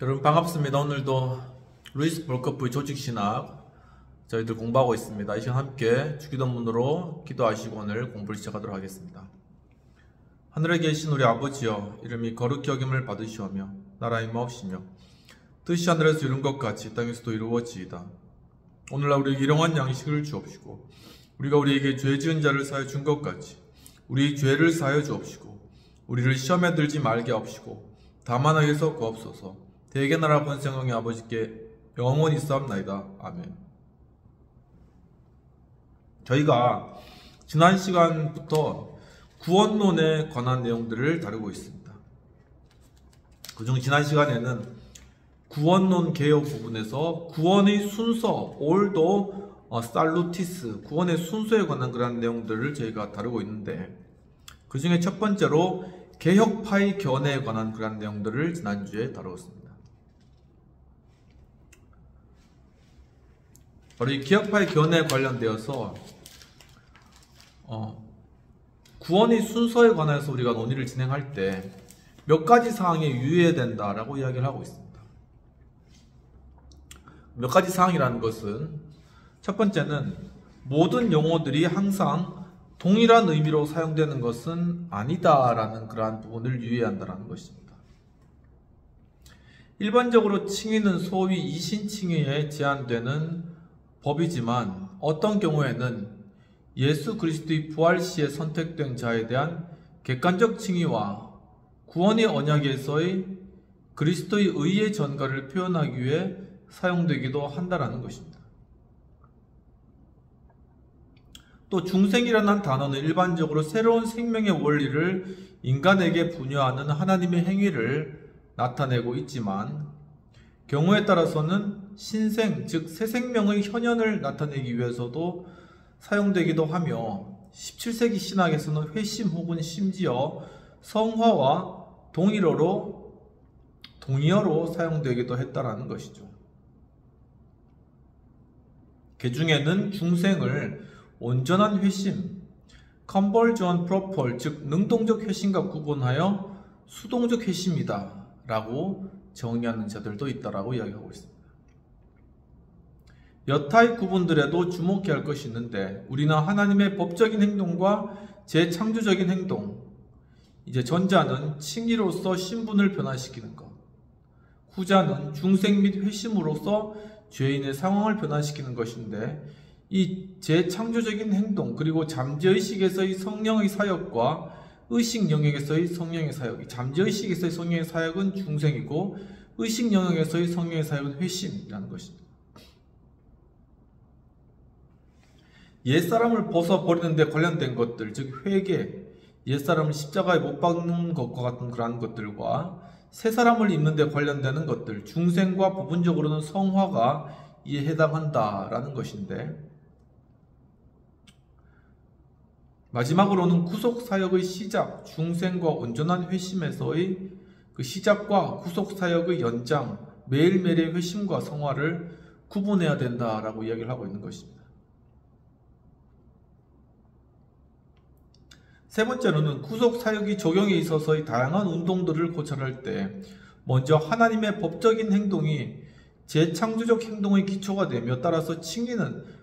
여러분 반갑습니다. 오늘도 루이스 볼커프의 조직신학 저희들 공부하고 있습니다. 이 시간 함께 주기도문으로 기도하시고 오늘 공부를 시작하도록 하겠습니다. 하늘에 계신 우리 아버지여, 이름이 거룩히 여김을 받으시오며 나라의 마옵시며 뜻이 하늘에서 이룬 것 같이 땅에서도 이루어지이다. 오늘날 우리에게 일용할 양식을 주옵시고 우리가 우리에게 죄 지은 자를 사하여 준 것 같이 우리 죄를 사하여 주옵시고 우리를 시험에 들지 말게 하옵시고 다만 악에서 구하옵소서. 대개 나라 번성왕의 아버지께 영원히 싸움나이다. 아멘. 저희가 지난 시간부터 구원론에 관한 내용들을 다루고 있습니다. 그중 지난 시간에는 구원론 개요 부분에서 구원의 순서, 올도 살루티스, 구원의 순서에 관한 그런 내용들을 저희가 다루고 있는데, 그 중에 첫 번째로 개혁파의 견해에 관한 그런 내용들을 지난주에 다루었습니다. 바로 이 개혁파의 견해에 관련되어서 구원의 순서에 관해서 우리가 논의를 진행할 때 몇 가지 사항에 유의해야 된다라고 이야기를 하고 있습니다. 몇 가지 사항이라는 것은, 첫 번째는 모든 용어들이 항상 동일한 의미로 사용되는 것은 아니다라는 그러한 부분을 유의해야 한다는 것입니다. 일반적으로 칭의는 소위 이신칭의에 제한되는 법이지만 어떤 경우에는 예수 그리스도의 부활 시에 선택된 자에 대한 객관적 칭의와 구원의 언약에서의 그리스도의 의의 전가를 표현하기 위해 사용되기도 한다는 것입니다. 또 중생이라는 단어는 일반적으로 새로운 생명의 원리를 인간에게 부여하는 하나님의 행위를 나타내고 있지만, 경우에 따라서는 신생, 즉 새 생명의 현현을 나타내기 위해서도 사용되기도 하며, 17세기 신학에서는 회심 혹은 심지어 성화와 동의어로 사용되기도 했다라는 것이죠. 개중에는 중생을 온전한 회심, conversion proper, 즉 능동적 회심과 구분하여 수동적 회심이다 라고 정의하는 자들도 있다라고 이야기하고 있습니다. 여타의 구분들에도 주목해야 할 것이 있는데, 우리는 하나님의 법적인 행동과 재창조적인 행동, 이제 전자는 칭의로서 신분을 변화시키는 것, 후자는 중생 및 회심으로서 죄인의 상황을 변화시키는 것인데, 이 재창조적인 행동 그리고 잠재의식에서의 성령의 사역과 의식 영역에서의 성령의 사역, 잠재의식에서의 성령의 사역은 중생이고 의식 영역에서의 성령의 사역은 회심이라는 것입니다. 옛사람을 벗어버리는 데 관련된 것들, 즉 회개, 옛사람을 십자가에 못 박는 것과 같은 그러한 것들과 새사람을 입는 데 관련되는 것들, 중생과 부분적으로는 성화가 이에 해당한다라는 것인데, 마지막으로는 구속사역의 시작, 중생과 온전한 회심에서의 그 시작과 구속사역의 연장, 매일매일의 회심과 성화를 구분해야 된다라고 이야기를 하고 있는 것입니다. 세 번째로는 구속사역이 적용에 있어서의 다양한 운동들을 고찰할 때 먼저 하나님의 법적인 행동이 재창조적 행동의 기초가 되며, 따라서 칭의는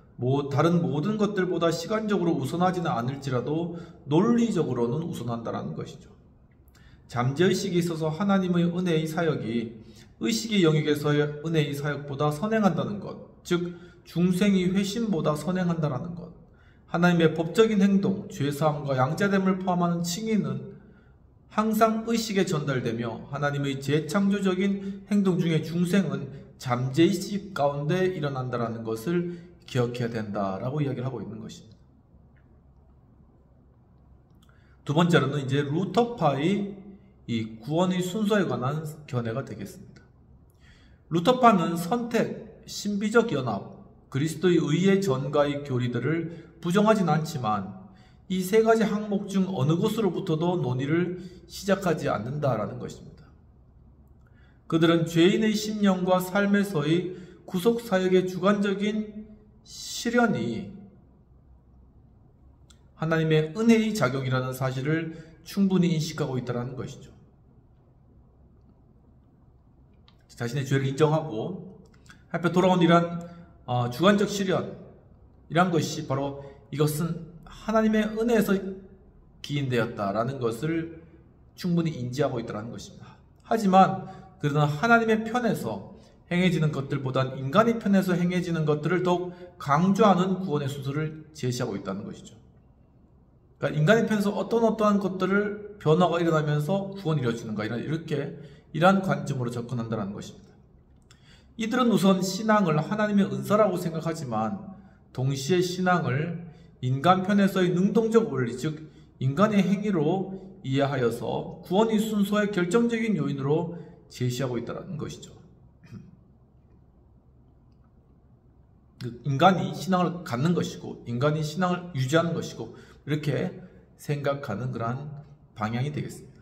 다른 모든 것들보다 시간적으로 우선하지는 않을지라도 논리적으로는 우선한다는 것이죠. 잠재의식에 있어서 하나님의 은혜의 사역이 의식의 영역에서의 은혜의 사역보다 선행한다는 것, 즉 중생의 회심보다 선행한다는 것, 하나님의 법적인 행동, 죄사함과 양자됨을 포함하는 칭의는 항상 의식에 전달되며, 하나님의 재창조적인 행동 중에 중생은 잠재의식 가운데 일어난다는 것을 기억해야 된다라고 이야기를 하고 있는 것입니다. 두 번째로는 이제 루터파의 이 구원의 순서에 관한 견해가 되겠습니다. 루터파는 선택, 신비적 연합, 그리스도의 의의 전가의 교리들을 부정하진 않지만 이 세 가지 항목 중 어느 것으로부터도 논의를 시작하지 않는다라는 것입니다. 그들은 죄인의 심령과 삶에서의 구속사역의 주관적인 실현이 하나님의 은혜의 작용이라는 사실을 충분히 인식하고 있다는 것이죠. 자신의 죄를 인정하고 하필 돌아온 이러한 주관적 시련, 이란 것이 바로 이것은 하나님의 은혜에서 기인되었다라는 것을 충분히 인지하고 있다는 것입니다. 하지만 그들은 하나님의 편에서 행해지는 것들보단 인간의 편에서 행해지는 것들을 더욱 강조하는 구원의 순서를 제시하고 있다는 것이죠. 그러니까 인간의 편에서 어떠한 것들을 변화가 일어나면서 구원이 이루어지는가, 이러한 관점으로 접근한다는 것입니다. 이들은 우선 신앙을 하나님의 은사라고 생각하지만 동시에 신앙을 인간 편에서의 능동적 원리, 즉 인간의 행위로 이해하여서 구원의 순서의 결정적인 요인으로 제시하고 있다는 것이죠. 인간이 신앙을 갖는 것이고 인간이 신앙을 유지하는 것이고 이렇게 생각하는 그러한 방향이 되겠습니다.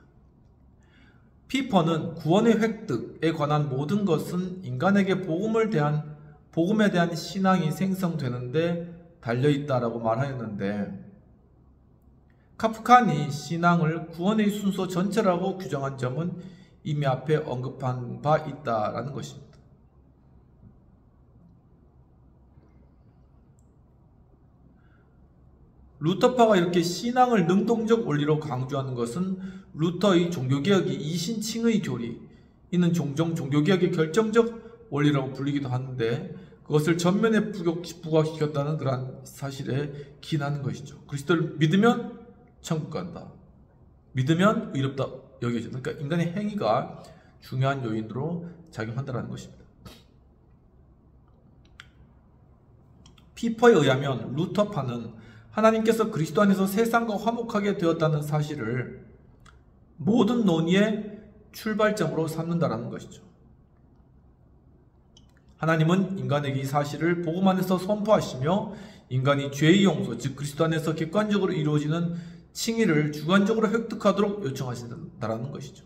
피퍼는 구원의 획득에 관한 모든 것은 인간에게 복음에 대한 신앙이 생성되는데 달려있다라고 말하였는데, 카프칸이 신앙을 구원의 순서 전체라고 규정한 점은 이미 앞에 언급한 바 있다라는 것입니다. 루터파가 이렇게 신앙을 능동적 원리로 강조하는 것은 루터의 종교개혁이 이신칭의 교리, 이는 종종 종교개혁의 결정적 원리라고 불리기도 하는데 그것을 전면에 부각시켰다는 그러한 사실에 기인하는 것이죠. 그리스도를 믿으면 천국 간다. 믿으면 의롭다 여겨진다. 그러니까 인간의 행위가 중요한 요인으로 작용한다는 것입니다. 피퍼에 의하면 루터파는 하나님께서 그리스도 안에서 세상과 화목하게 되었다는 사실을 모든 논의의 출발점으로 삼는다는 것이죠. 하나님은 인간에게 이 사실을 복음 안에서 선포하시며 인간이 죄의 용서, 즉 그리스도 안에서 객관적으로 이루어지는 칭의를 주관적으로 획득하도록 요청하신다는 것이죠.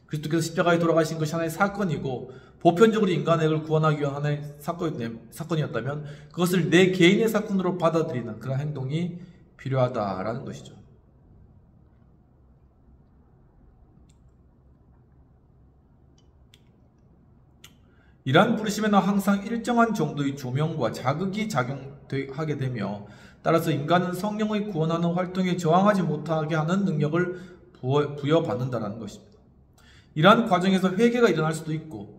그리스도께서 십자가에 돌아가신 것이 하나의 사건이고 보편적으로 인간을 구원하기 위한 하나의 사건이었다면 그것을 내 개인의 사건으로 받아들이는 그런 행동이 필요하다라는 것이죠. 이러한 부르심에는 항상 일정한 정도의 조명과 자극이 작용하게 되며 따라서 인간은 성령의 구원하는 활동에 저항하지 못하게 하는 능력을 부여받는다는 것입니다. 이러한 과정에서 회개가 일어날 수도 있고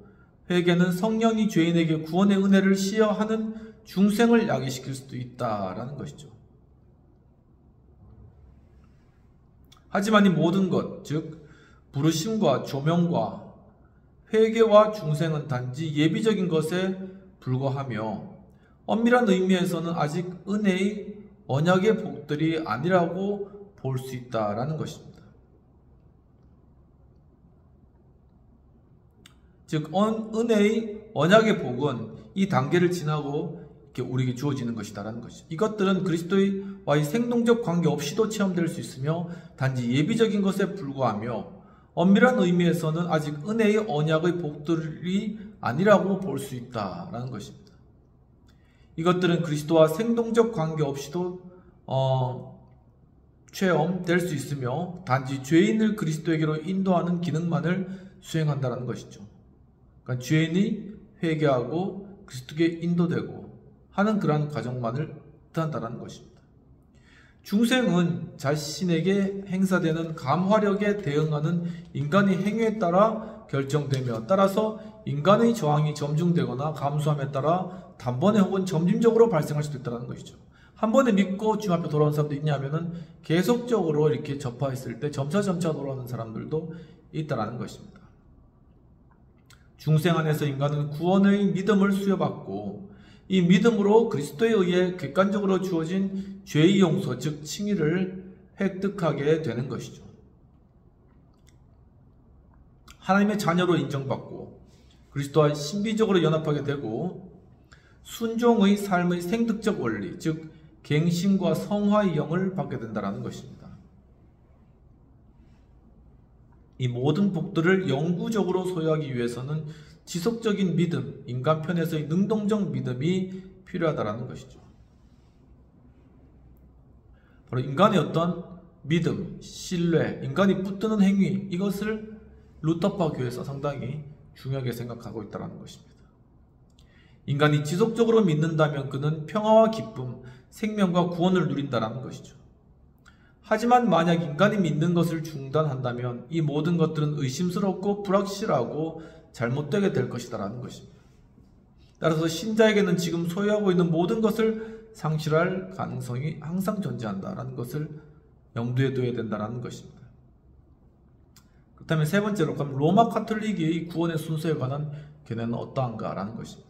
회개는 성령이 죄인에게 구원의 은혜를 시여하는 중생을 야기시킬 수도 있다라는 것이죠. 하지만 이 모든 것, 즉 부르심과 조명과 회개와 중생은 단지 예비적인 것에 불과하며 엄밀한 의미에서는 아직 은혜의 언약의 복들이 아니라고 볼 수 있다라는 것입니다. 즉 은혜의 언약의 복은 이 단계를 지나고 이렇게 우리에게 주어지는 것이다라는 것이죠. 이것들은 그리스도와의 생동적 관계 없이도 체험될 수 있으며 단지 예비적인 것에 불과하며 엄밀한 의미에서는 아직 은혜의 언약의 복들이 아니라고 볼 수 있다라는 것입니다. 이것들은 그리스도와 생동적 관계 없이도 체험될 수 있으며 단지 죄인을 그리스도에게로 인도하는 기능만을 수행한다는 것이죠. 그러니까 죄인이 회개하고 그리스도께 인도되고 하는 그러한 과정만을 뜻한다는 것입니다. 중생은 자신에게 행사되는 감화력에 대응하는 인간의 행위에 따라 결정되며 따라서 인간의 저항이 점중되거나 감소함에 따라 단번에 혹은 점진적으로 발생할 수도 있다는 것이죠. 한 번에 믿고 주님 앞에 돌아오는 사람도 있냐면은 계속적으로 이렇게 접하였을 때 점차 돌아오는 사람들도 있다는 것입니다. 중생 안에서 인간은 구원의 믿음을 수여받고 이 믿음으로 그리스도에 의해 객관적으로 주어진 죄의 용서, 즉 칭의를 획득하게 되는 것이죠. 하나님의 자녀로 인정받고 그리스도와 신비적으로 연합하게 되고 순종의 삶의 생득적 원리, 즉 갱신과 성화의 영을 받게 된다는 것입니다. 이 모든 복들을 영구적으로 소유하기 위해서는 지속적인 믿음, 인간 편에서의 능동적 믿음이 필요하다는 것이죠. 바로 인간의 어떤 믿음, 신뢰, 인간이 붙드는 행위, 이것을 루터파 교회에서 상당히 중요하게 생각하고 있다는 것입니다. 인간이 지속적으로 믿는다면 그는 평화와 기쁨, 생명과 구원을 누린다는 것이죠. 하지만 만약 인간이 믿는 것을 중단한다면 이 모든 것들은 의심스럽고 불확실하고 잘못되게 될 것이다라는 것입니다. 따라서 신자에게는 지금 소유하고 있는 모든 것을 상실할 가능성이 항상 존재한다라는 것을 염두에 둬야 된다는 것입니다. 그렇다면 세 번째로, 그럼 로마 카톨릭의 구원의 순서에 관한 견해는 어떠한가라는 것입니다.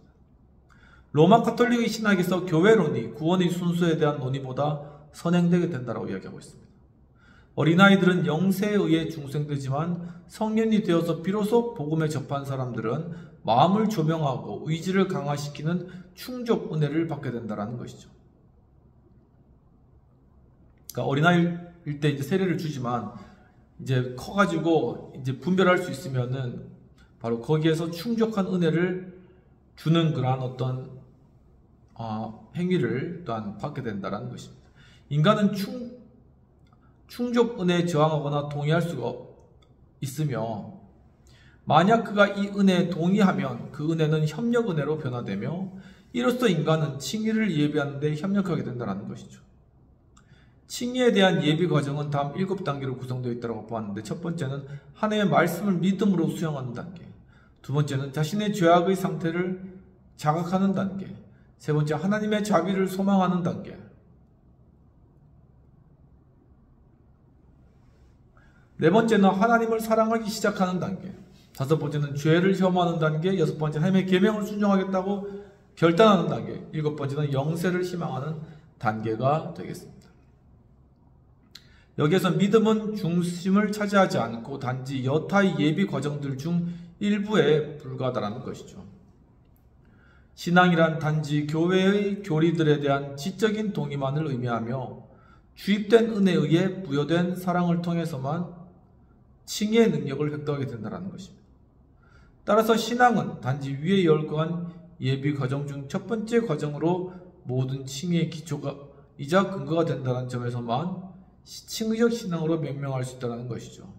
로마 카톨릭의 신학에서 교회론이 구원의 순서에 대한 논의보다 선행되게 된다고 이야기하고 있습니다. 어린아이들은 영세에 의해 중생되지만 성년이 되어서 비로소 복음에 접한 사람들은 마음을 조명하고 의지를 강화시키는 충족 은혜를 받게 된다는 것이죠. 그러니까 어린아이일 때 이제 세례를 주지만 이제 커가지고 이제 분별할 수 있으면은 바로 거기에서 충족한 은혜를 주는 그러한 어떤 행위를 또한 받게 된다는 것입니다. 인간은 충족 은혜에 저항하거나 동의할 수가 있으며, 만약 그가 이 은혜에 동의하면 그 은혜는 협력 은혜로 변화되며, 이로써 인간은 칭의를 예비하는 데 협력하게 된다는 것이죠. 칭의에 대한 예비 과정은 다음 7단계로 구성되어 있다고 보았는데, 첫 번째는 하나님의 말씀을 믿음으로 수용하는 단계, 두 번째는 자신의 죄악의 상태를 자각하는 단계, 세 번째 하나님의 자비를 소망하는 단계, 네 번째는 하나님을 사랑하기 시작하는 단계, 다섯 번째는 죄를 혐오하는 단계, 여섯 번째 하나님의 계명을 순종하겠다고 결단하는 단계, 일곱 번째는 영세를 희망하는 단계가 되겠습니다. 여기에서 믿음은 중심을 차지하지 않고 단지 여타의 예비 과정들 중 일부에 불과하다는 것이죠. 신앙이란 단지 교회의 교리들에 대한 지적인 동의만을 의미하며 주입된 은혜에 의해 부여된 사랑을 통해서만 칭의의 능력을 획득하게 된다는 것입니다. 따라서 신앙은 단지 위에 열거한 예비 과정 중 첫 번째 과정으로 모든 칭의의 기초가 이자 근거가 된다는 점에서만 칭의적 신앙으로 명명할 수 있다는 것이죠.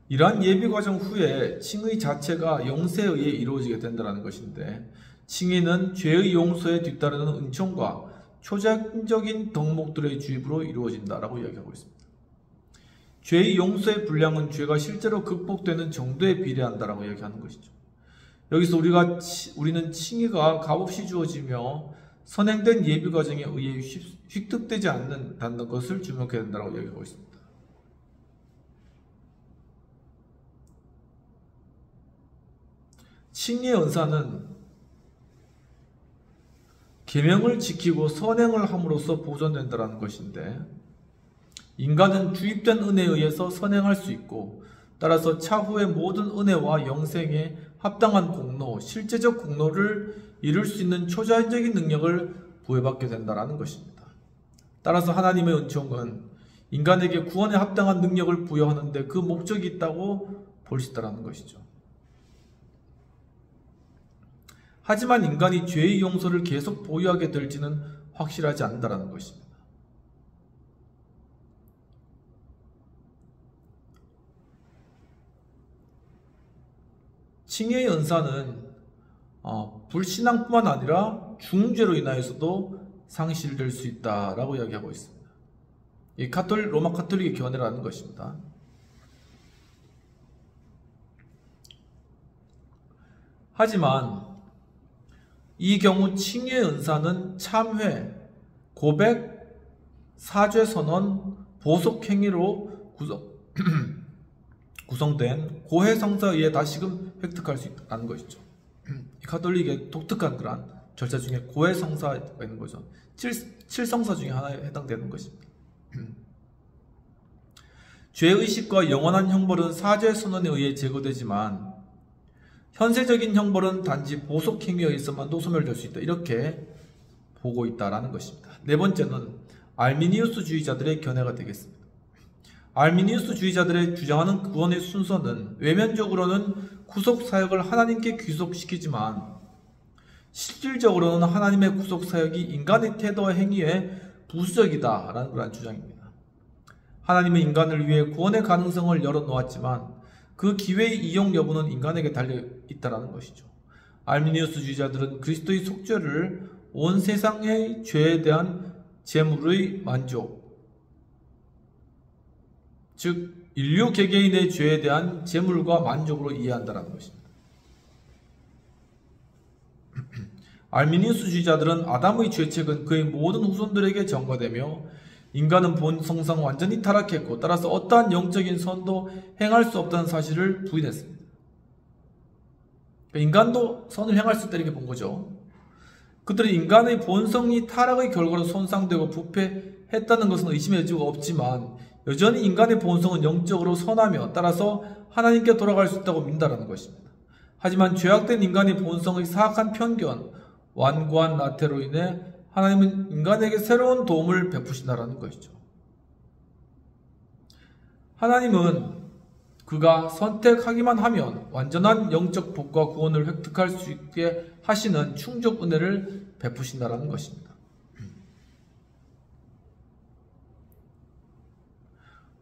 이러한 예비 과정 후에 칭의 자체가 영세에 의해 이루어지게 된다는 것인데, 칭의는 죄의 용서에 뒤따르는 은총과 초자적인 덕목들의 주입으로 이루어진다라고 이야기하고 있습니다. 죄의 용서의 분량은 죄가 실제로 극복되는 정도에 비례한다라고 이야기하는 것이죠. 여기서 우리는 칭의가 값없이 주어지며 선행된 예비 과정에 의해 획득되지 않는다는 것을 주목해야 된다고 이야기하고 있습니다. 칭의의 은사는 계명을 지키고 선행을 함으로써 보존된다는 것인데, 인간은 주입된 은혜에 의해서 선행할 수 있고, 따라서 차후의 모든 은혜와 영생에 합당한 공로, 실제적 공로를 이룰 수 있는 초자연적인 능력을 부여받게 된다는 것입니다. 따라서 하나님의 은총은 인간에게 구원에 합당한 능력을 부여하는데 그 목적이 있다고 볼 수 있다는 것이죠. 하지만 인간이 죄의 용서를 계속 보유하게 될지는 확실하지 않다는 것입니다. 칭의의 은사는 불신앙뿐만 아니라 중죄로 인하여서도 상실될 수 있다라고 이야기하고 있습니다. 이 로마 카톨릭의 견해라는 것입니다. 하지만 이 경우 칭의의 은사는 참회, 고백, 사죄 선언, 보석 행위로 구성된 고해성사에 의해 다시금 획득할 수 있다는 것이죠. 이 카톨릭의 독특한 그런 절차 중에 고해성사가 있는 거죠. 7성사 중에 하나에 해당되는 것입니다. 죄의식과 영원한 형벌은 사죄 선언에 의해 제거되지만 현세적인 형벌은 단지 보석 행위에 의해서만도 소멸될 수 있다, 이렇게 보고 있다라는 것입니다. 네 번째는 알미니우스주의자들의 견해가 되겠습니다. 알미니우스주의자들의 주장하는 구원의 순서는 외면적으로는 구속 사역을 하나님께 귀속시키지만 실질적으로는 하나님의 구속 사역이 인간의 태도와 행위에 부수적이다라는 그런 주장입니다. 하나님은 인간을 위해 구원의 가능성을 열어놓았지만 그 기회의 이용 여부는 인간에게 달려 있다는 것이죠. 알미니우스주의자들은 그리스도의 속죄를 온 세상의 죄에 대한 제물의 만족, 즉 인류 개개인의 죄에 대한 제물과 만족으로 이해한다는 것입니다. 알미니우스주의자들은 아담의 죄책은 그의 모든 후손들에게 전가되며 인간은 본성상 완전히 타락했고 따라서 어떠한 영적인 선도 행할 수 없다는 사실을 부인했습니다. 인간도 선을 행할 수 있다 이렇게 본 거죠. 그들은 인간의 본성이 타락의 결과로 손상되고 부패했다는 것은 의심의 여지가 없지만 여전히 인간의 본성은 영적으로 선하며 따라서 하나님께 돌아갈 수 있다고 믿는다는 것입니다. 하지만 죄악된 인간의 본성의 사악한 편견, 완고한 나태로 인해 하나님은 인간에게 새로운 도움을 베푸신다는 것이죠. 하나님은 그가 선택하기만 하면 완전한 영적 복과 구원을 획득할 수 있게 하시는 충족 은혜를 베푸신다는 것입니다.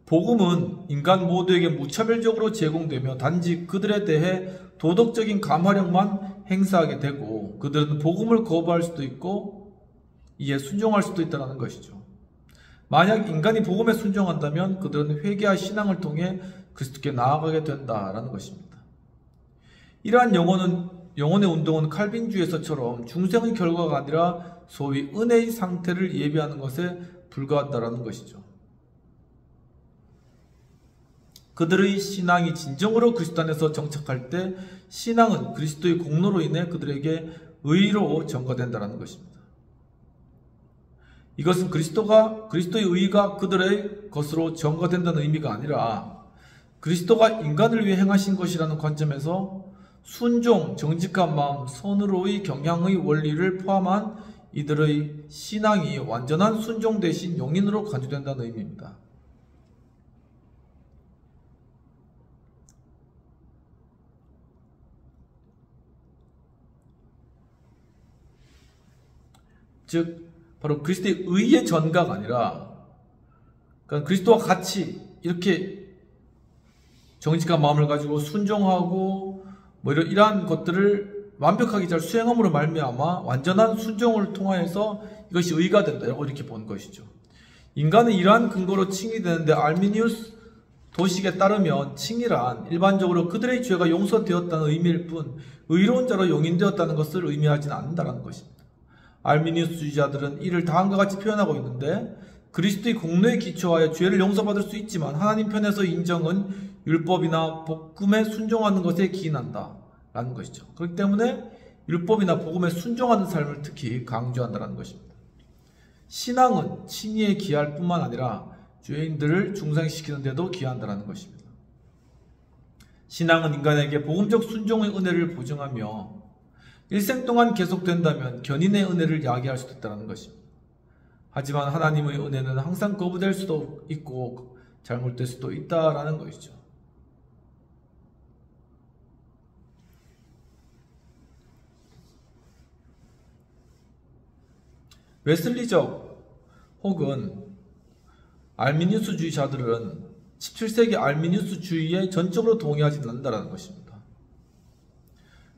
복음은 인간 모두에게 무차별적으로 제공되며 단지 그들에 대해 도덕적인 감화력만 행사하게 되고 그들은 복음을 거부할 수도 있고 이에 순종할 수도 있다는 것이죠. 만약 인간이 복음에 순종한다면 그들은 회개와 신앙을 통해 그리스도께 나아가게 된다라는 것입니다. 이러한 영혼의 운동은 칼빈주의에서처럼 중생의 결과가 아니라 소위 은혜의 상태를 예비하는 것에 불과하다는 것이죠. 그들의 신앙이 진정으로 그리스도 안에서 정착할 때 신앙은 그리스도의 공로로 인해 그들에게 의로 전가된다는 것입니다. 이것은 그리스도의 의가 그들의 것으로 전가된다는 의미가 아니라 그리스도가 인간을 위해 행하신 것이라는 관점에서 순종, 정직한 마음, 선으로의 경향의 원리를 포함한 이들의 신앙이 완전한 순종 대신 용인으로 간주된다는 의미입니다. 즉 바로 그리스도의 의의 전가가 아니라 그러니까 그리스도와 같이 이렇게 정직한 마음을 가지고 순종하고 이러한 것들을 완벽하게 잘 수행함으로 말미암아 완전한 순종을 통하여서 이것이 의가 된다고 이렇게 본 것이죠. 인간은 이러한 근거로 칭이 되는데 알미니우스 도식에 따르면 칭이란 일반적으로 그들의 죄가 용서되었다는 의미일 뿐 의로운 자로 용인되었다는 것을 의미하지는 않는다는 것입니다. 알미니우스주의자들은 이를 다음과 같이 표현하고 있는데 그리스도의 공로에 기초하여 죄를 용서받을 수 있지만 하나님 편에서 인정은 율법이나 복음에 순종하는 것에 기인한다 라는 것이죠. 그렇기 때문에 율법이나 복음에 순종하는 삶을 특히 강조한다는 것입니다. 신앙은 칭의에 기할 뿐만 아니라 죄인들을 중생시키는 데도 기한다는 것입니다. 신앙은 인간에게 복음적 순종의 은혜를 보증하며 일생 동안 계속된다면 견인의 은혜를 야기할 수도 있다는 것입니다. 하지만 하나님의 은혜는 항상 거부될 수도 있고 잘못될 수도 있다라는 것이죠. 웨슬리적 혹은 알미니우스주의자들은 17세기 알미니우스주의에 전적으로 동의하지 않는다는 것입니다.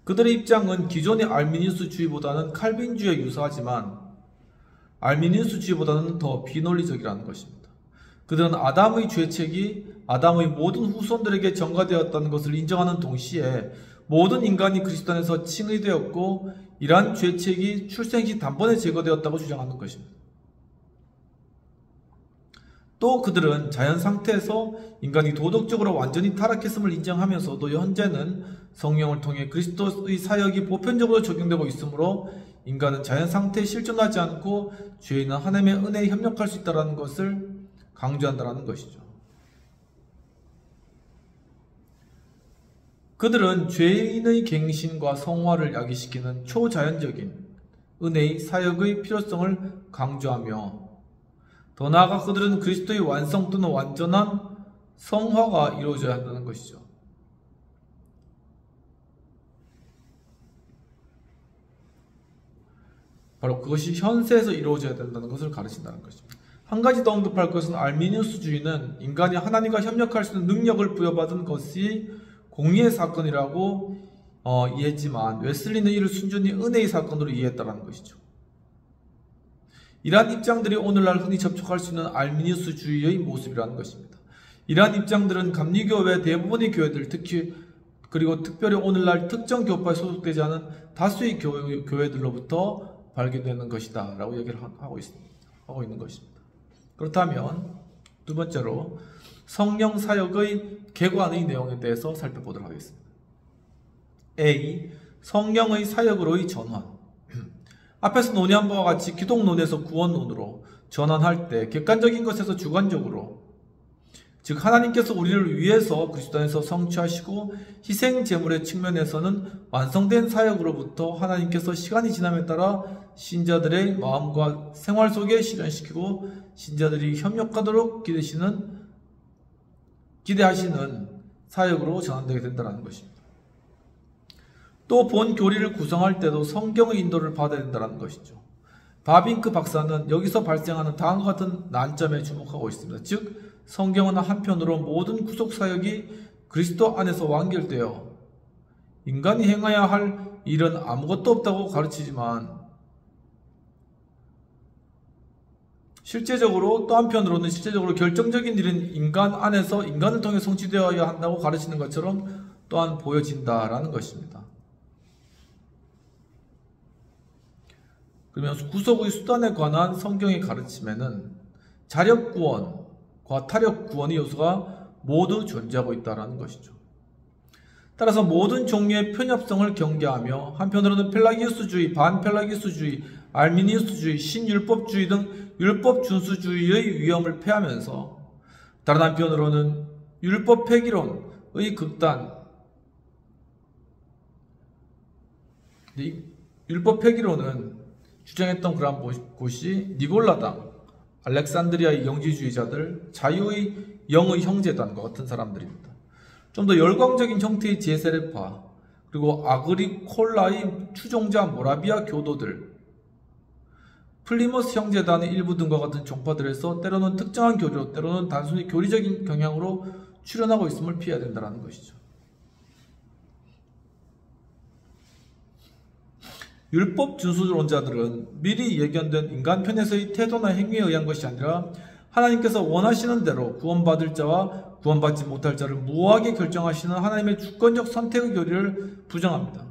그들의 입장은 기존의 알미니우스주의보다는 칼빈주의에 유사하지만 알미니우스주의보다는 더 비논리적이라는 것입니다. 그들은 아담의 죄책이 아담의 모든 후손들에게 전가되었다는 것을 인정하는 동시에 모든 인간이 그리스도 안에서 칭의되었고 이러한 죄책이 출생시 단번에 제거되었다고 주장하는 것입니다. 또 그들은 자연 상태에서 인간이 도덕적으로 완전히 타락했음을 인정하면서도 현재는 성령을 통해 그리스도의 사역이 보편적으로 적용되고 있으므로 인간은 자연 상태에 실존하지 않고 죄인은 하나님의 은혜에 협력할 수 있다는 것을 강조한다는 것이죠. 그들은 죄인의 갱신과 성화를 야기시키는 초자연적인 은혜의 사역의 필요성을 강조하며 더 나아가 그들은 그리스도의 완성 또는 완전한 성화가 이루어져야 한다는 것이죠. 바로 그것이 현세에서 이루어져야 된다는 것을 가르친다는 것입니다. 한 가지 더 언급할 것은 알미니우스주의는 인간이 하나님과 협력할 수 있는 능력을 부여받은 것이 공의의 사건이라고 이해했지만 웨슬리는 이를 순전히 은혜의 사건으로 이해했다는 것이죠. 이러한 입장들이 오늘날 흔히 접촉할 수 있는 알미니우스주의의 모습이라는 것입니다. 이러한 입장들은 감리교회 대부분의 교회들, 그리고 특별히 오늘날 특정 교파에 소속되지 않은 다수의 교회들로부터 발견되는 것이다 라고 얘기를 하고 있는 것입니다. 그렇다면 두 번째로 성령 사역의 개관의 내용에 대해서 살펴보도록 하겠습니다. A. 성령의 사역으로의 전환. 앞에서 논의한 바와 같이 기독론에서 구원론으로 전환할 때 객관적인 것에서 주관적으로, 즉 하나님께서 우리를 위해서 그리스도 안에서 성취하시고 희생 제물의 측면에서는 완성된 사역으로부터 하나님께서 시간이 지남에 따라 신자들의 마음과 생활 속에 실현시키고 신자들이 협력하도록 기대하시는 사역으로 전환되게 된다는 것입니다. 또 본 교리를 구성할 때도 성경의 인도를 받아야 된다는 것이죠. 바빙크 박사는 여기서 발생하는 다음과 같은 난점에 주목하고 있습니다. 즉 성경은 한편으로 모든 구속사역이 그리스도 안에서 완결되어 인간이 행해야 할 일은 아무것도 없다고 가르치지만 또 한편으로는 실제적으로 결정적인 일은 인간 안에서 인간을 통해 성취되어야 한다고 가르치는 것처럼 또한 보여진다라는 것입니다. 그러면 구속의 수단에 관한 성경의 가르침에는 자력구원과 타력구원의 요소가 모두 존재하고 있다는 것이죠. 따라서 모든 종류의 편협성을 경계하며 한편으로는 펠라기우스주의, 반펠라기우스주의, 알미니우스주의, 신율법주의 등 율법 준수주의의 위험을 폐하면서 다른 한편으로는 율법 폐기론의 극단, 율법 폐기론은 주장했던 그러한 곳이 니골라당, 알렉산드리아의 영지주의자들, 자유의 영의 형제단과 같은 사람들입니다. 좀 더 열광적인 형태의 제세례파, 그리고 아그리콜라의 추종자 모라비아 교도들, 플리머스 형제단의 일부 등과 같은 종파들에서 때로는 특정한 교리로, 때로는 단순히 교리적인 경향으로 출현하고 있음을 피해야 된다는 것이죠. 율법 준수론자들은 미리 예견된 인간 편에서의 태도나 행위에 의한 것이 아니라 하나님께서 원하시는 대로 구원받을 자와 구원받지 못할 자를 무호하게 결정하시는 하나님의 주권적 선택의 교리를 부정합니다.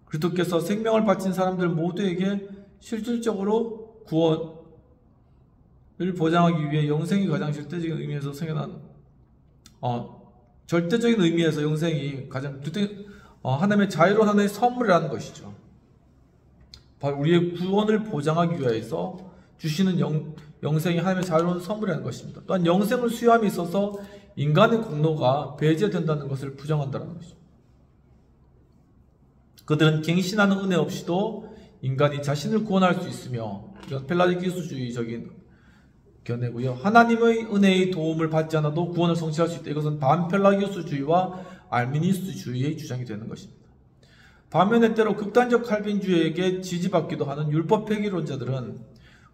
그리스도께서 생명을 바친 사람들 모두에게 실질적으로 구원을 보장하기 위해 영생이 가장 절대적인 의미에서 생겨난 절대적인 의미에서 영생이 가장 하나님의 자유로운 하나의 선물이라는 것이죠. 바로 우리의 구원을 보장하기 위해서 주시는 영생이 하나님의 자유로운 선물이라는 것입니다. 또한 영생을 수여함에 있어서 인간의 공로가 배제된다는 것을 부정한다는 것이죠. 그들은 갱신하는 은혜 없이도 인간이 자신을 구원할 수 있으며, 이건 펠라기우스주의적인 견해고요. 하나님의 은혜의 도움을 받지 않아도 구원을 성취할 수 있다. 이것은 반펠라기우스주의와 알미니우스주의의 주장이 되는 것입니다. 반면에 때로 극단적 칼빈주의에게 지지받기도 하는 율법 폐기론자들은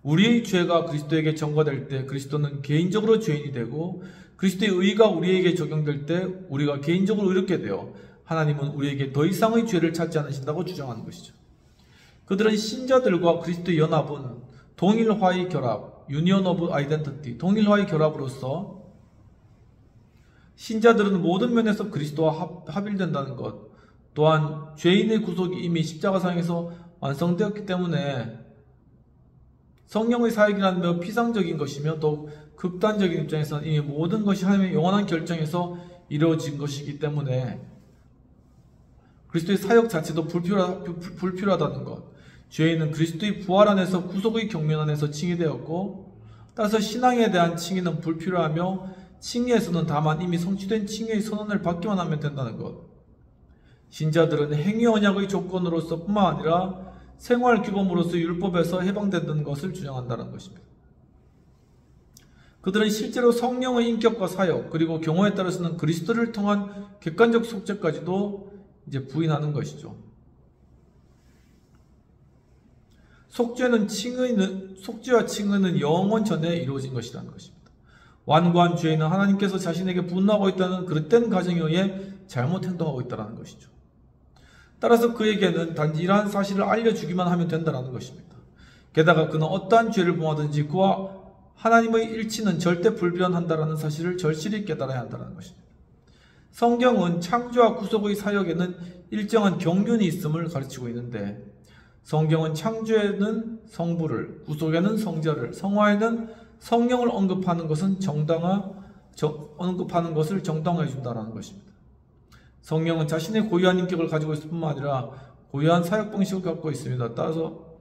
우리의 죄가 그리스도에게 전가될 때 그리스도는 개인적으로 죄인이 되고 그리스도의 의가 우리에게 적용될 때 우리가 개인적으로 의롭게 되어 하나님은 우리에게 더 이상의 죄를 찾지 않으신다고 주장하는 것이죠. 그들은 신자들과 그리스도의 연합은 동일화의 결합, 유니언 오브 아이덴티티, 동일화의 결합으로서 신자들은 모든 면에서 그리스도와 합일된다는 것, 또한 죄인의 구속이 이미 십자가상에서 완성되었기 때문에 성령의 사역이라는 매우 피상적인 것이며 또 극단적인 입장에서는 이미 모든 것이 하나님의 영원한 결정에서 이루어진 것이기 때문에 그리스도의 사역 자체도 불필요하다는 것, 죄인은 그리스도의 부활 안에서 구속의 경륜 안에서 칭의되었고 따라서 신앙에 대한 칭의는 불필요하며 칭의에서는 다만 이미 성취된 칭의의 선언을 받기만 하면 된다는 것, 신자들은 행위 언약의 조건으로서 뿐만 아니라 생활 규범으로서 율법에서 해방된다는 것을 주장한다는 것입니다. 그들은 실제로 성령의 인격과 사역, 그리고 경우에 따라서는 그리스도를 통한 객관적 속죄까지도 부인하는 것이죠. 속죄와 칭의는 영원 전에 이루어진 것이라는 것입니다. 완고한 죄인은 하나님께서 자신에게 분노하고 있다는 그릇된 가정에 의해 잘못 행동하고 있다는 것이죠. 따라서 그에게는 단지 이러한 사실을 알려주기만 하면 된다는 것입니다. 게다가 그는 어떠한 죄를 범하든지 그와 하나님의 일치는 절대 불변한다는 사실을 절실히 깨달아야 한다는 것입니다. 성경은 창조와 구속의 사역에는 일정한 경륜이 있음을 가르치고 있는데, 성경은 창조에는 성부를, 구속에는 성자를, 성화에는 성령을 언급하는 것을 정당화해 준다는 것입니다. 성령은 자신의 고유한 인격을 가지고 있을 뿐만 아니라 고유한 사역 방식을 갖고 있습니다. 따라서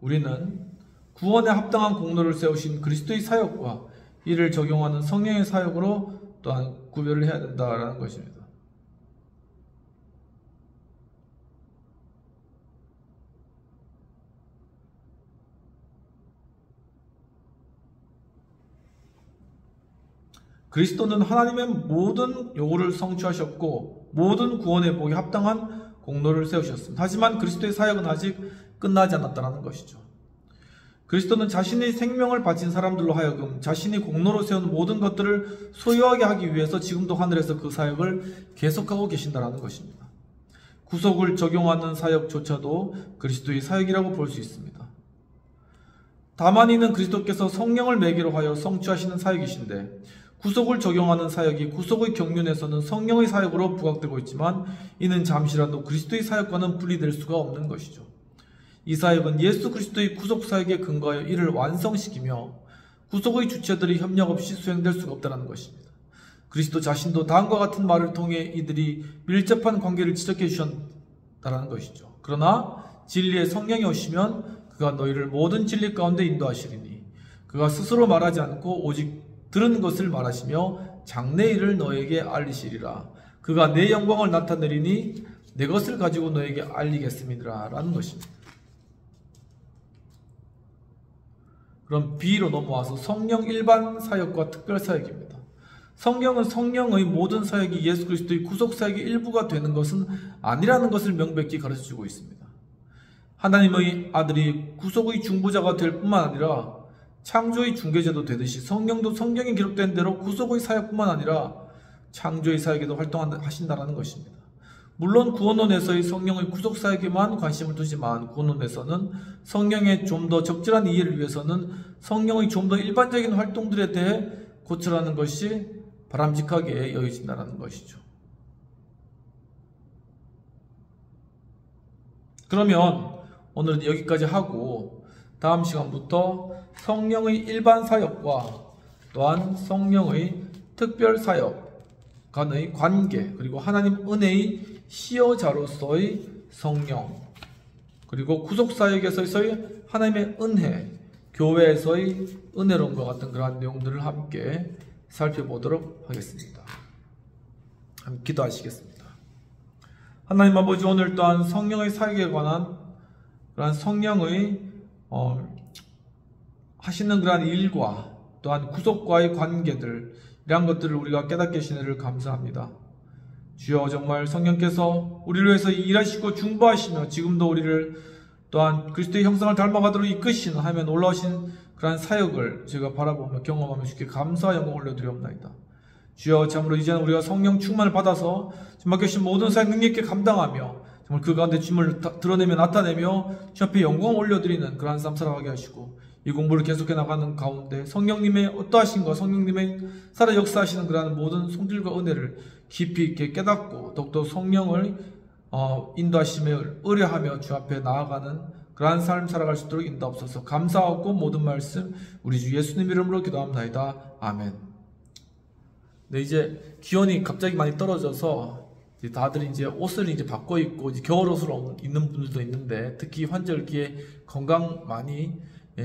우리는 구원에 합당한 공로를 세우신 그리스도의 사역과 이를 적용하는 성령의 사역으로 또한 구별을 해야 된다는 것입니다. 그리스도는 하나님의 모든 요구를 성취하셨고 모든 구원의 복에 합당한 공로를 세우셨습니다. 하지만 그리스도의 사역은 아직 끝나지 않았다는 것이죠. 그리스도는 자신의 생명을 바친 사람들로 하여금 자신이 공로로 세운 모든 것들을 소유하게 하기 위해서 지금도 하늘에서 그 사역을 계속하고 계신다는 것입니다. 구속을 적용하는 사역조차도 그리스도의 사역이라고 볼 수 있습니다. 다만 이는 그리스도께서 성령을 매개로 하여 성취하시는 사역이신데, 구속을 적용하는 사역이 구속의 경륜에서는 성령의 사역으로 부각되고 있지만 이는 잠시라도 그리스도의 사역과는 분리될 수가 없는 것이죠. 이 사역은 예수 그리스도의 구속 사역에 근거하여 이를 완성시키며 구속의 주체들이 협력 없이 수행될 수가 없다는 것입니다. 그리스도 자신도 다음과 같은 말을 통해 이들이 밀접한 관계를 지적해 주셨다는 것이죠. 그러나 진리의 성령이 오시면 그가 너희를 모든 진리 가운데 인도하시리니 그가 스스로 말하지 않고 오직 들은 것을 말하시며 장래 일을 너에게 알리시리라. 그가 내 영광을 나타내리니 내 것을 가지고 너에게 알리겠음이라 라는 것입니다. 그럼 B로 넘어와서 성령 일반 사역과 특별 사역입니다. 성경은 성령의 모든 사역이 예수 그리스도의 구속 사역의 일부가 되는 것은 아니라는 것을 명백히 가르쳐주고 있습니다. 하나님의 아들이 구속의 중보자가 될 뿐만 아니라 창조의 중개자도 되듯이 성령도 성경에 기록된 대로 구속의 사역뿐만 아니라 창조의 사역에도 활동하신다는 것입니다. 물론 구원론에서의 성령의 구속 사역에만 관심을 두지만 구원론에서는 성령의 좀 더 적절한 이해를 위해서는 성령의 좀 더 일반적인 활동들에 대해 고찰하는 것이 바람직하게 여겨진다는 것이죠. 그러면 오늘은 여기까지 하고 다음 시간부터 성령의 일반 사역과 또한 성령의 특별 사역 간의 관계, 그리고 하나님 은혜의 시여자로서의 성령, 그리고 구속사역에서의 하나님의 은혜, 교회에서의 은혜론과 같은 그러한 내용들을 함께 살펴보도록 하겠습니다. 함께 기도하시겠습니다. 하나님 아버지, 오늘 또한 성령의 사역에 관한 그러한 성령의 하시는 그러한 일과 또한 구속과의 관계들, 이러한 것들을 우리가 깨닫게 하신 은혜를 감사합니다. 주여, 정말 성령께서 우리를 위해서 일하시고 중보하시며 지금도 우리를 또한 그리스도의 형상을 닮아가도록 이끄시는 하며 놀라우신 그러한 사역을 저희가 바라보며 경험하며 주께 감사와 영광을 올려드리옵나이다. 주여, 참으로 이제는 우리가 성령 충만을 받아서 맡겨주신 모든 사역 능력 있게 감당하며 정말 그 가운데 주님을 드러내며 나타내며 주 앞에 영광을 올려드리는 그러한 삶 살아가게 하시고, 이 공부를 계속해 나가는 가운데 성령님의 어떠하신과 성령님의 살아 역사하시는 그러한 모든 성질과 은혜를 깊이 있게 깨닫고 더욱더 성령을 인도하심을 의뢰하며 주 앞에 나아가는 그러한 삶 살아갈 수 있도록 인도하옵소서. 감사하고 모든 말씀 우리 주 예수님 이름으로 기도합나이다. 아멘. 네, 이제 기온이 갑자기 많이 떨어져서 다들 이제 옷을 이제 바꿔 입고 이제 겨울 옷을 입는 분들도 있는데, 특히 환절기에 건강 많이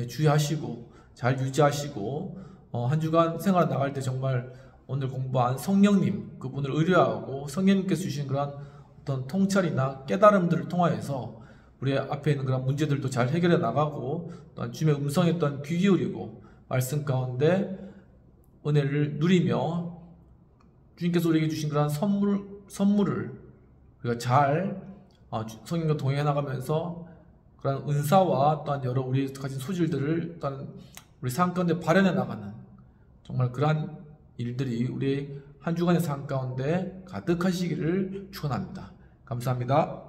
주의하시고 잘 유지하시고 한 주간 생활 나갈 때 정말 오늘 공부한 성령님 그분을 의뢰하고 성령님께서 주신 그런 어떤 통찰이나 깨달음들을 통하여서 우리 앞에 있는 그런 문제들도 잘 해결해 나가고, 또한 주님의 음성에 또한 귀 기울이고 말씀 가운데 은혜를 누리며 주님께서 우리에게 주신 그런 선물을 우리가 잘 성령과 동행해 나가면서 그런 은사와 또한 여러 우리 가진 소질들을 또한 우리 삶 가운데 발현해 나가는 정말 그러한 일들이 우리 한 주간의 삶 가운데 가득하시기를 축원합니다. 감사합니다.